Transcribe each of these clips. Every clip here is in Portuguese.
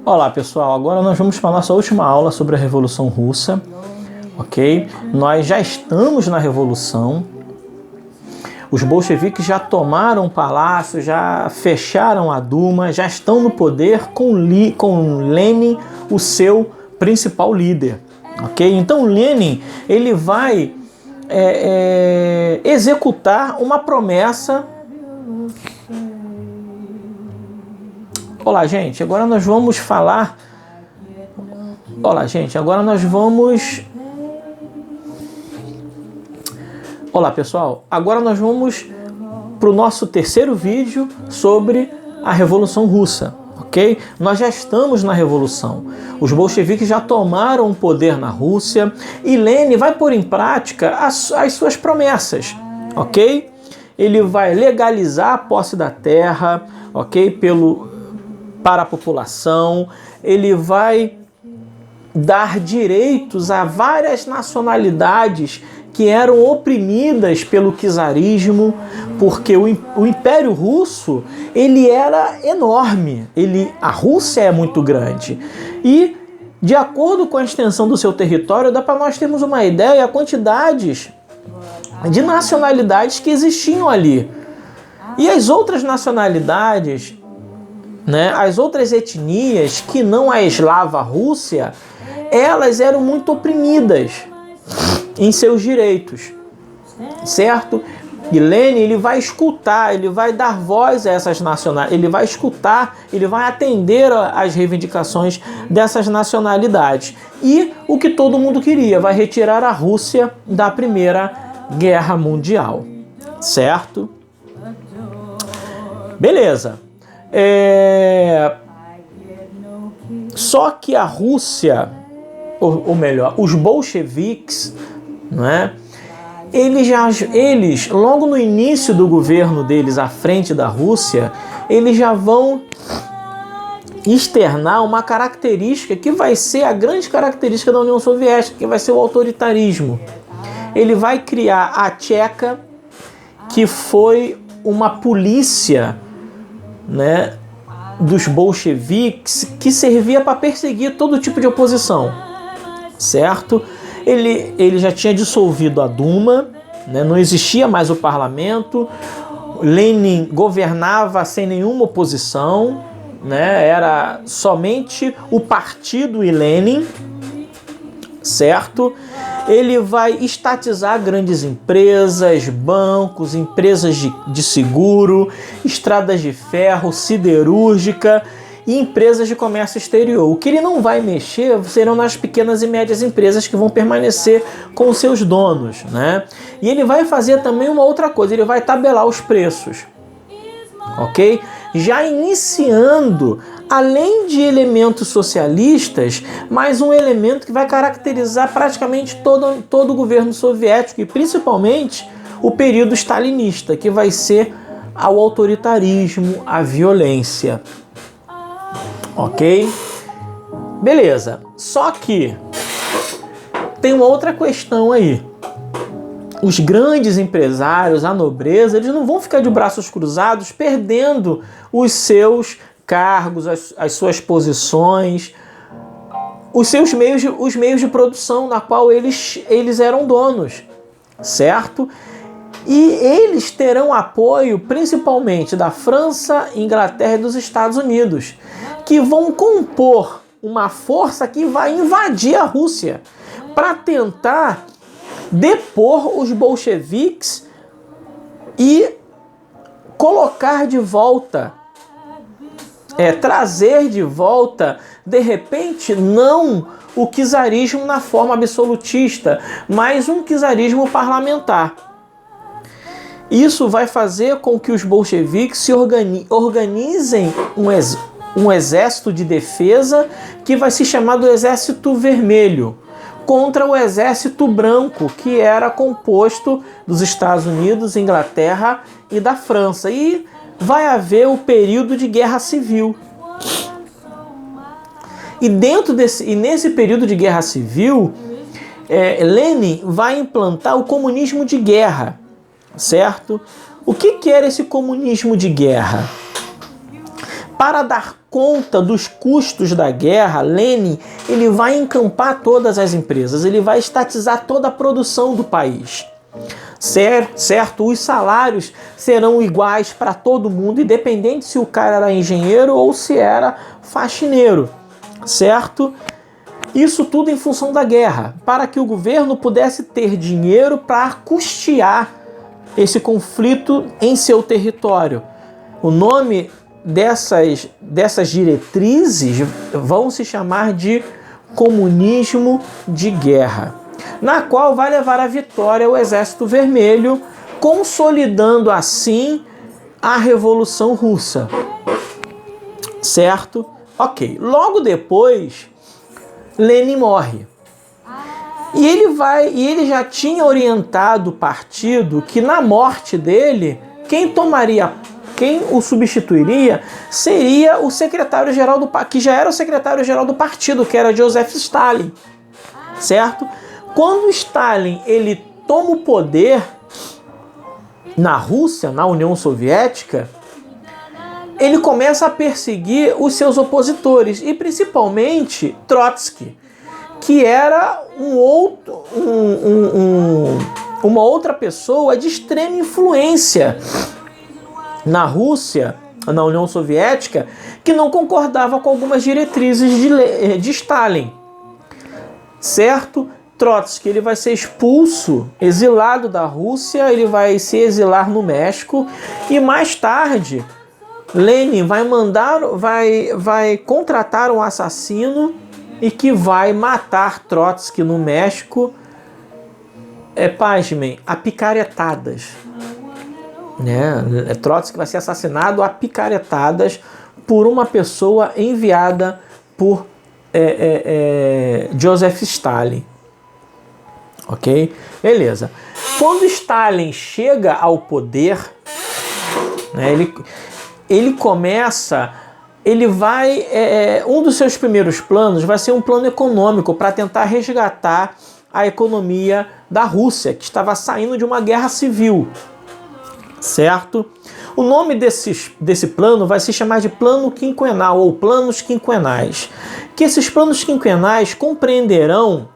Olá pessoal, agora nós vamos para a nossa última aula sobre a Revolução Russa, ok? Nós já estamos na Revolução, os bolcheviques já tomaram o palácio, já fecharam a Duma, já estão no poder com Lenin, o seu principal líder, ok? Então Lenin, ele vai executar uma promessa. Olá, gente, agora nós vamos falar... Olá, gente, agora nós vamos... Olá, pessoal, agora nós vamos para o nosso terceiro vídeo sobre a Revolução Russa, ok? Nós já estamos na Revolução. Os bolcheviques já tomaram o poder na Rússia e Lenin vai pôr em prática as suas promessas, ok? Ele vai legalizar a posse da terra, ok? Para a população, ele vai dar direitos a várias nacionalidades que eram oprimidas pelo czarismo, porque o Império Russo, ele era enorme, a Rússia é muito grande, e de acordo com a extensão do seu território, dá para nós termos uma ideia, a quantidades de nacionalidades que existiam ali. E as outras nacionalidades, as outras etnias que não a eslava Rússia, elas eram muito oprimidas em seus direitos, certo? E Lenin, ele vai escutar, ele vai dar voz a essas nacionalidades, ele vai escutar, ele vai atender às reivindicações dessas nacionalidades. E o que todo mundo queria, vai retirar a Rússia da Primeira Guerra Mundial, certo? Beleza. Só que a Rússia, ou melhor, os bolcheviques, eles, logo no início do governo deles à frente da Rússia, eles já vão externar uma característica que vai ser a grande característica da União Soviética, que vai ser o autoritarismo. Ele vai criar a Tcheca, que foi uma polícia dos bolcheviques que servia para perseguir todo tipo de oposição, certo? Ele já tinha dissolvido a Duma, não existia mais o parlamento, Lenin governava sem nenhuma oposição, era somente o partido e Lenin, certo? Ele vai estatizar grandes empresas, bancos, empresas de seguro, estradas de ferro, siderúrgica e empresas de comércio exterior. O que ele não vai mexer serão nas pequenas e médias empresas que vão permanecer com os seus donos, E ele vai fazer também uma outra coisa, ele vai tabelar os preços, ok? Já iniciando, além de elementos socialistas, mais um elemento que vai caracterizar praticamente todo o governo soviético e principalmente o período stalinista, que vai ser ao autoritarismo, à violência. Ok? Beleza. Só que tem uma outra questão aí. Os grandes empresários, a nobreza, eles não vão ficar de braços cruzados perdendo os seus cargos, as suas posições, os meios de produção na qual eles eram donos, certo? E eles terão apoio principalmente da França, Inglaterra e dos Estados Unidos, que vão compor uma força que vai invadir a Rússia para tentar depor os bolcheviques e colocar de volta, trazer de volta, de repente, não o czarismo na forma absolutista, mas um czarismo parlamentar. Isso vai fazer com que os bolcheviques se organizem um exército de defesa que vai se chamar do Exército Vermelho, contra o Exército Branco, que era composto dos Estados Unidos, Inglaterra e da França. E vai haver o período de guerra civil. E nesse período de guerra civil, Lenin vai implantar o comunismo de guerra, certo? O que era esse comunismo de guerra? Para dar conta dos custos da guerra, Lenin ele vai encampar todas as empresas, ele vai estatizar toda a produção do país. Certo? Os salários serão iguais para todo mundo, independente se o cara era engenheiro ou se era faxineiro, certo? Isso tudo em função da guerra, para que o governo pudesse ter dinheiro para custear esse conflito em seu território. O nome dessas diretrizes vão se chamar de comunismo de guerra, na qual vai levar à vitória o Exército Vermelho, consolidando assim a Revolução Russa. Certo? Ok. Logo depois, Lenin morre. E ele já tinha orientado o partido que na morte dele, quem o substituiria seria o secretário-geral que já era o secretário-geral do partido, que era Joseph Stalin. Certo? Quando Stalin ele toma o poder na Rússia, na União Soviética, ele começa a perseguir os seus opositores, e principalmente Trotsky, que era uma outra pessoa de extrema influência na Rússia, na União Soviética, que não concordava com algumas diretrizes de Stalin. Certo? Trotsky ele vai ser expulso, exilado da Rússia, ele vai se exilar no México, e mais tarde Lenin vai contratar um assassino e que vai matar Trotsky no México, pasmem, a picaretadas. Trotsky vai ser assassinado a picaretadas por uma pessoa enviada por Joseph Stalin. Ok? Beleza. Quando Stalin chega ao poder, um dos seus primeiros planos vai ser um plano econômico para tentar resgatar a economia da Rússia, que estava saindo de uma guerra civil. Certo? O nome desse plano vai se chamar de plano quinquenal ou planos quinquenais. Que esses planos quinquenais compreenderão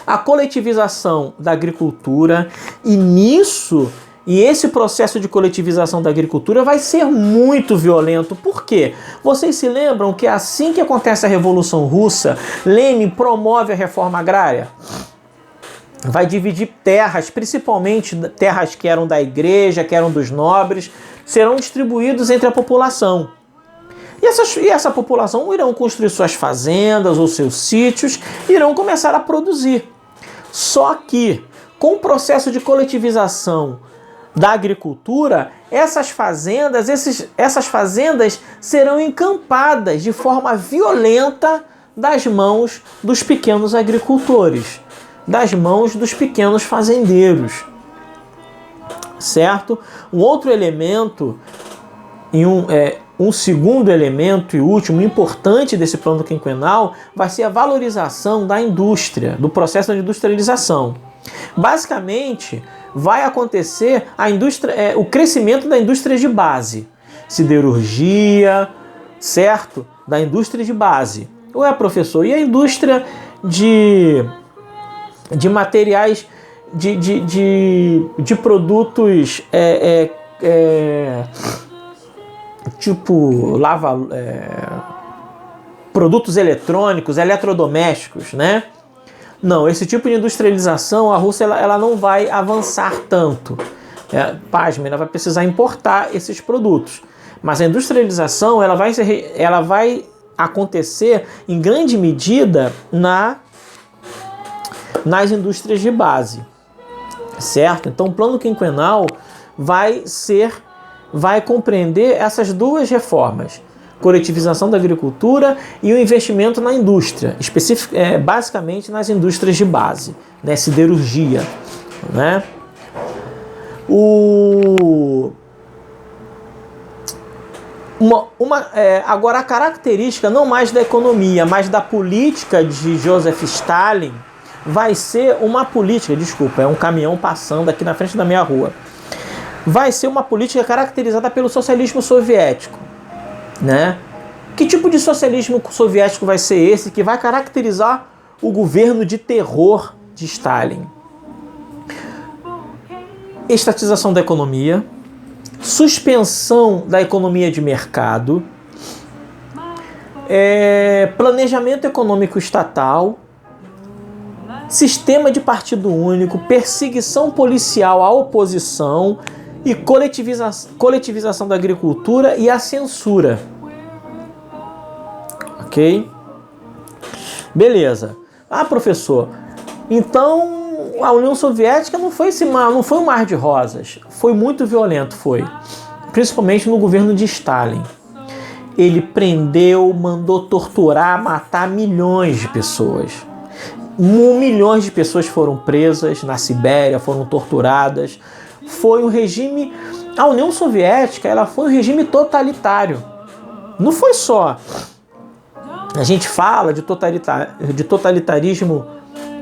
a coletivização da agricultura, e esse processo de coletivização da agricultura vai ser muito violento. Por quê? Vocês se lembram que assim que acontece a Revolução Russa, Lenin promove a reforma agrária? Vai dividir terras, principalmente terras que eram da igreja, que eram dos nobres, serão distribuídos entre a população. E essa população irão construir suas fazendas ou seus sítios, irão começar a produzir. Só que, com o processo de coletivização da agricultura, essas fazendas serão encampadas de forma violenta das mãos dos pequenos agricultores, das mãos dos pequenos fazendeiros. Certo? Um outro elemento, um segundo elemento e último importante desse plano quinquenal vai ser a valorização da indústria, do processo de industrialização. Basicamente, vai acontecer o crescimento da indústria de base, siderurgia, certo? Da indústria de base. Ué, professor, e a indústria de materiais, de produtos tipo produtos eletrônicos, eletrodomésticos, né? Não, esse tipo de industrialização, a Rússia ela não vai avançar tanto. Pasme, ela vai precisar importar esses produtos. Mas a industrialização ela vai acontecer em grande medida nas indústrias de base. Certo? Então o plano quinquenal vai compreender essas duas reformas: coletivização da agricultura e o investimento na indústria, basicamente nas indústrias de base, né? Siderurgia, né? Agora, a característica não mais da economia, mas da política de Joseph Stalin vai ser uma política, desculpa, é um caminhão passando aqui na frente da minha rua. Vai ser uma política caracterizada pelo socialismo soviético, né? Que tipo de socialismo soviético vai ser esse que vai caracterizar o governo de terror de Stalin? Estatização da economia, suspensão da economia de mercado, planejamento econômico estatal, sistema de partido único, perseguição policial à oposição e coletivização da agricultura e a censura. Ok? Beleza. Ah, professor, então a União Soviética não foi um mar de rosas. Foi muito violento, foi. Principalmente no governo de Stalin. Ele prendeu, mandou torturar, matar milhões de pessoas. Milhões de pessoas foram presas na Sibéria, foram torturadas. Foi um regime... A União Soviética, ela foi um regime totalitário. Não foi só... A gente fala de totalitarismo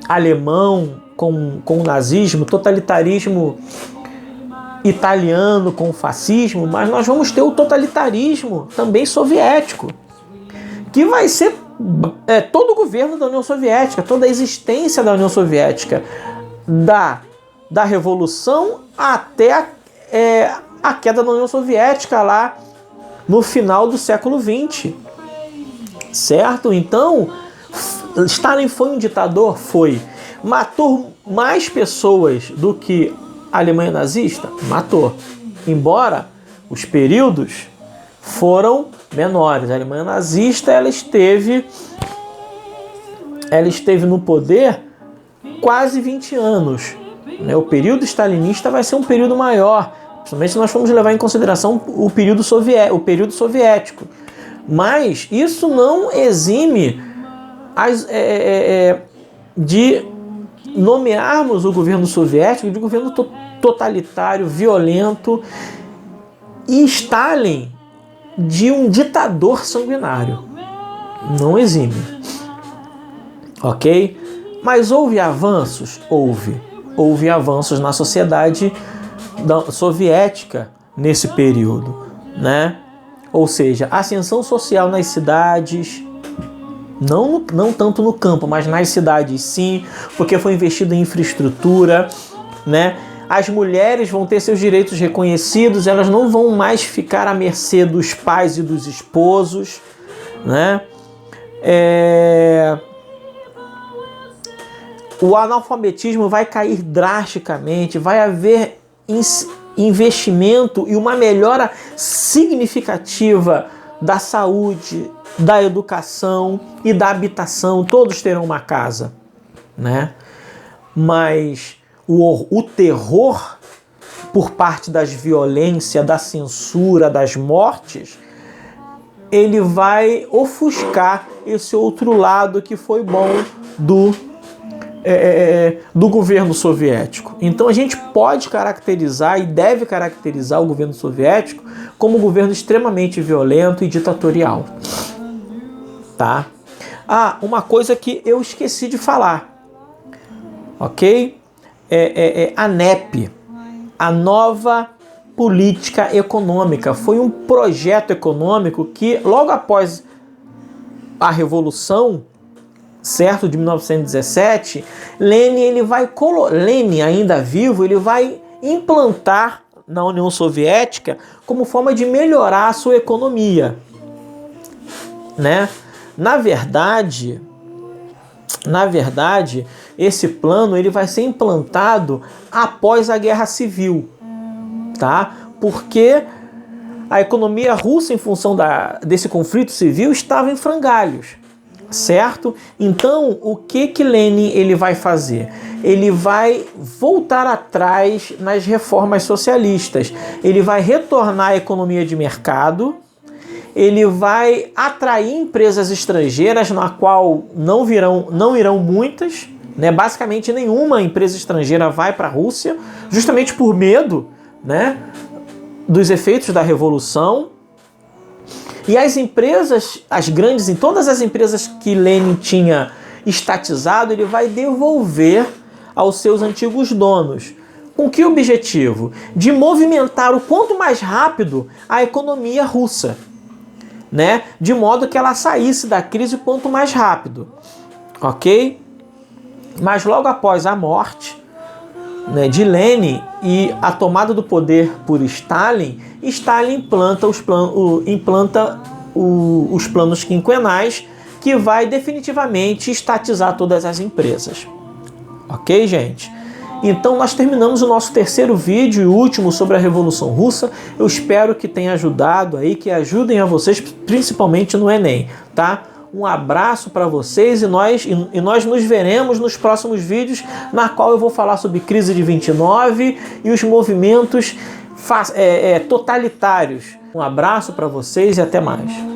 alemão com o nazismo, totalitarismo italiano com o fascismo, mas nós vamos ter o totalitarismo também soviético, que vai ser todo o governo da União Soviética, toda a existência da União Soviética, da Revolução até a queda da União Soviética lá no final do século XX. Certo? Então, Stalin foi um ditador? Foi. Matou mais pessoas do que a Alemanha nazista? Matou. Embora os períodos foram menores. A Alemanha nazista ela esteve no poder quase 20 anos. O período stalinista vai ser um período maior, principalmente se nós formos levar em consideração o período soviético. Mas isso não exime de nomearmos o governo soviético de governo totalitário, violento, e Stalin de um ditador sanguinário. Não exime. Ok? Mas houve avanços? Houve. Houve avanços na sociedade soviética nesse período, né? Ou seja, ascensão social nas cidades, não tanto no campo, mas nas cidades sim, porque foi investido em infraestrutura, né? As mulheres vão ter seus direitos reconhecidos, elas não vão mais ficar à mercê dos pais e dos esposos, né? O analfabetismo vai cair drasticamente, vai haver investimento e uma melhora significativa da saúde, da educação e da habitação. Todos terão uma casa, né? Mas o terror por parte das violências, da censura, das mortes, ele vai ofuscar esse outro lado que foi bom do governo soviético. Então a gente pode caracterizar e deve caracterizar o governo soviético como um governo extremamente violento e ditatorial. Tá? Ah, uma coisa que eu esqueci de falar. Ok? A NEP, a nova política econômica. Foi um projeto econômico que logo após a Revolução, certo, de 1917, Lenin ainda vivo, ele vai implantar na União Soviética como forma de melhorar a sua economia, né? Na verdade, esse plano ele vai ser implantado após a Guerra Civil, tá? Porque a economia russa, em função desse conflito civil, estava em frangalhos. Certo? Então, o que Lenin ele vai fazer? Ele vai voltar atrás nas reformas socialistas. Ele vai retornar à economia de mercado. Ele vai atrair empresas estrangeiras, na qual não irão muitas, né? Basicamente nenhuma empresa estrangeira vai para a Rússia, justamente por medo, né, dos efeitos da Revolução. E as empresas, todas as empresas que Lenin tinha estatizado, ele vai devolver aos seus antigos donos. Com que objetivo? De movimentar o quanto mais rápido a economia russa, né? De modo que ela saísse da crise quanto mais rápido, ok? Mas logo após a morte, né, de Lenin e a tomada do poder por Stalin, Stalin implanta os planos quinquenais, que vai definitivamente estatizar todas as empresas. Ok, gente? Então nós terminamos o nosso terceiro vídeo e último sobre a Revolução Russa. Eu espero que tenha ajudado aí, que ajudem a vocês, principalmente no Enem, tá? Um abraço para vocês e nós nos veremos nos próximos vídeos, na qual eu vou falar sobre crise de 29 e os movimentos totalitários. Um abraço para vocês e até mais.